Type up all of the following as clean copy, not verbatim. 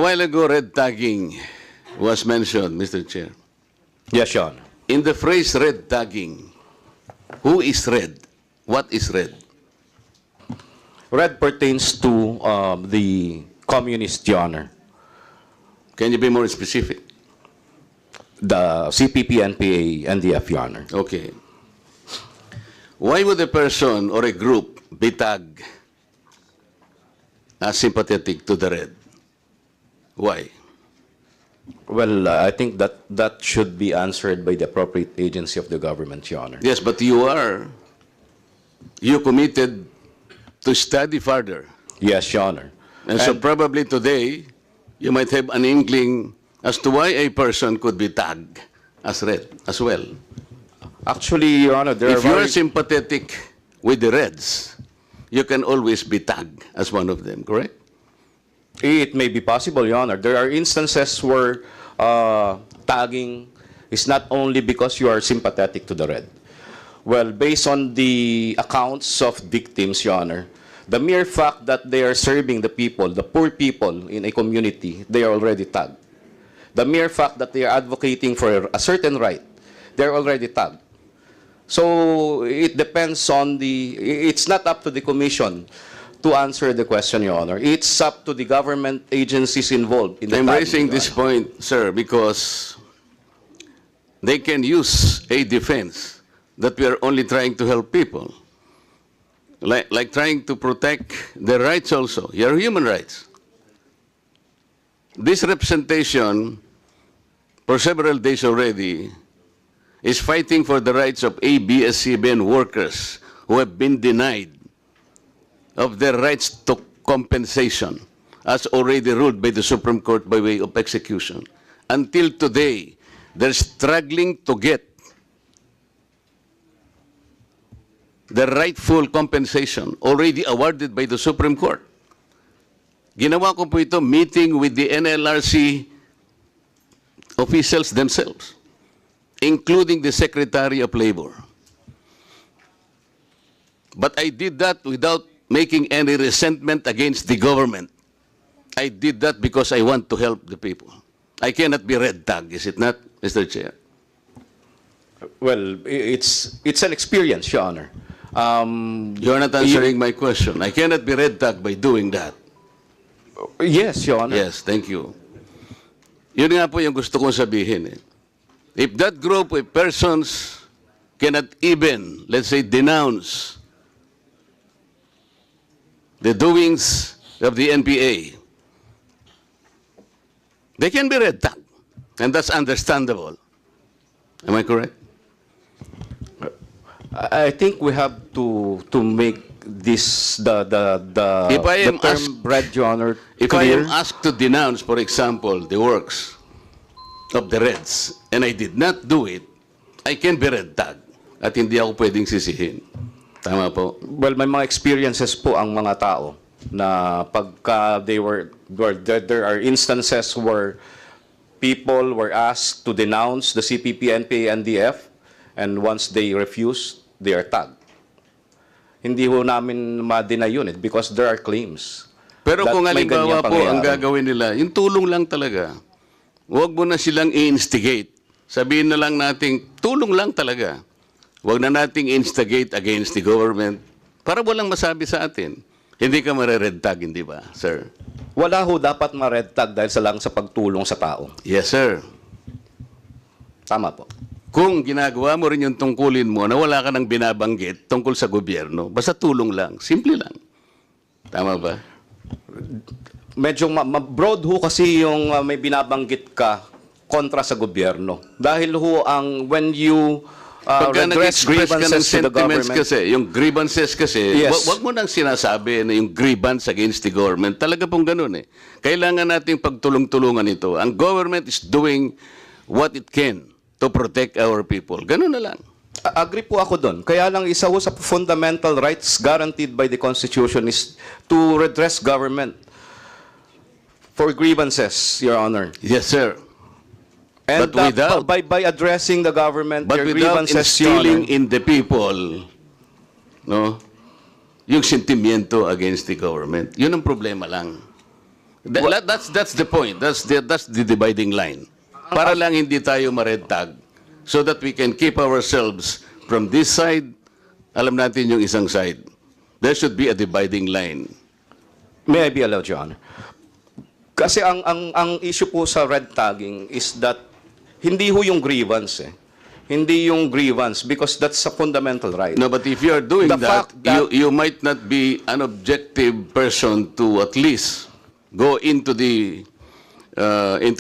while ago, red tagging was mentioned, Mr. Chair. Yes, Your Honor. In the phrase red tagging, who is red? What is red? Red pertains to the communist, Your Honor. Can you be more specific? The CPP, NPA, NDF, Your Honor. Okay. Why would a person or a group be tagged as sympathetic to the red? Why? Well, I think that should be answered by the appropriate agency of the government, Your Honor. Yes, but you committed to study further. Yes, Your Honor. And so probably today, you might have an inkling as to why a person could be tagged as red as well. Actually, Your Honor, there If are you're very... sympathetic with the Reds, you can always be tagged as one of them, correct? It may be possible, Your Honor. There are instances where tagging is not only because you are sympathetic to the red. Well, based on the accounts of victims, Your Honor, the mere fact that they are serving the people, the poor people in a community, they are already tagged. The mere fact that they are advocating for a certain right, they are already tagged. So it depends on it's not up to the commission to answer the question, Your Honor. It's up to the government agencies involved in the I'm tagging, raising Your this Honor. point, sir, because they can use a defense that we are only trying to help people. Like trying to protect their rights also, your human rights. This representation, for several days already, is fighting for the rights of ABS-CBN workers who have been denied of their rights to compensation, as already ruled by the Supreme Court by way of execution. Until today, they're struggling to get the rightful compensation already awarded by the Supreme Court. Ginawa ko po ito meeting with the NLRC officials themselves, including the Secretary of Labor. But I did that without making any resentment against the government. I did that because I want to help the people. I cannot be red tagged, is it not, Mr. Chair? Well, it's an experience, Your Honor. You're not answering my question. I cannot be red tagged by doing that. Yes, Your Honor. Yes, thank you. Yun nga po yung gusto kong sabihin. If that group of persons cannot even, let's say, denounce the doings of the NPA, they can be red tagged. And that's understandable. Am I correct? I think we have to make this If I am term asked- red, Your Honor, If I clear. am asked to denounce, for example, the works of the Reds, and I did not do it, I can be red tagged at hindi ako pwedeng sisihin. Tama po? Well, may mga experiences po ang mga tao na pagka there are instances where people were asked to denounce the CPP, NPA, NDF, and once they refuse, they are tagged. Hindi ho namin ma-deny yun because there are claims. Pero that kung may halimbawa ganyang po ang pangyayari. gagawin nila, yung tulong lang talaga. Huwag mo na silang i-instigate. Sabihin na lang nating tulong lang talaga. Huwag na nating instigate against the government para walang masabi sa atin. Hindi ka mare-red tag, hindi ba, sir? Wala ho dapat ma-red tag dahil sa pagtulong sa tao. Yes, sir. Tama po. Kung ginagawa mo rin yung tungkulin mo na wala ka nang binabanggit tungkol sa gobyerno, basta tulong lang, simple lang. Tama ba? Medyo broad ho kasi yung may binabanggit ka kontra sa gobyerno. Dahil ho when you Pagka redress nag-express ka ng grievances to the sentiments government, kasi, yung grievances kasi, Yes. wag mo nang sinasabi na yung grievance against the government. Talaga pong ganun eh. Kailangan nating pagtulong-tulungan ito. Ang government is doing what it can to protect our people. Ganun na lang. agree po ako doon. Kaya lang isa ho sa fundamental rights guaranteed by the Constitution is to redress government for grievances, Your Honor. Yes, sir. And But without- by addressing the government, But your without grievances, Your instilling Honor, in the people, no, yung sentimiento against the government, yun ang problema lang. That's the point. That's the dividing line. Para lang hindi tayo ma-red tag so that we can keep ourselves from this side, alam natin yung isang side. There should be a dividing line. May I be allowed, Your Honor? Kasi ang issue po sa red tagging is that hindi ho yung grievance eh. Hindi yung grievance because that's a fundamental right. No, but if you are doing The that, fact that- you might not be an objective person to at least go into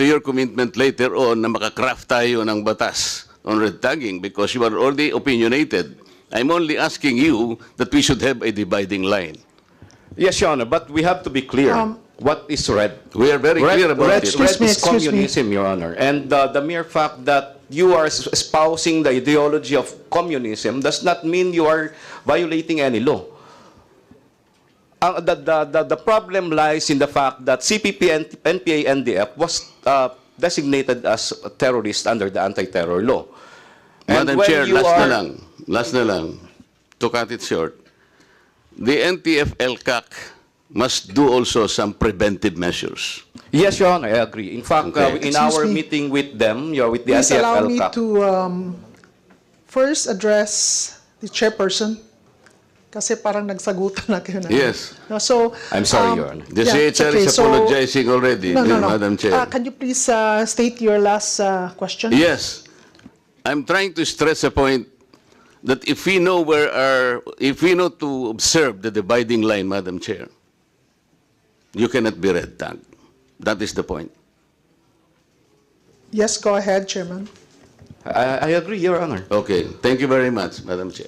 your commitment later on na makakraft tayo ng batas on red tagging because you are already opinionated. I'm only asking you that we should have a dividing line. Yes, Your Honor, but we have to be clear. What is red? We are very clear about red, it. red Excuse me, is excuse me. communism, Your Honor. And the mere fact that you are espousing the ideology of communism does not mean you are violating any law. The problem lies in the fact that CPP and NPA NDF was designated as a terrorist under the anti-terror law. And Madam when Chair, you are- last na lang, to cut it short. The NTF-LCAC must do also some preventive measures. Yes, Your Honor, I agree. In fact, Okay. in Excuse our me. meeting with them, with the Please allow me NTF-LCAC, to first address the chairperson. Kasi parang nagsagutan na kayo na. Yes. No, so, I'm sorry, Your Honor. The yeah, CHR okay, is so- apologizing already, No, no, no. Madam Chair. Can you please state your last question? Yes. I'm trying to stress a point that if we know to observe the dividing line, Madam Chair, you cannot be red tagged. That is the point. Yes, go ahead, Chairman. I agree, Your Honor. Okay. Thank you very much, Madam Chair.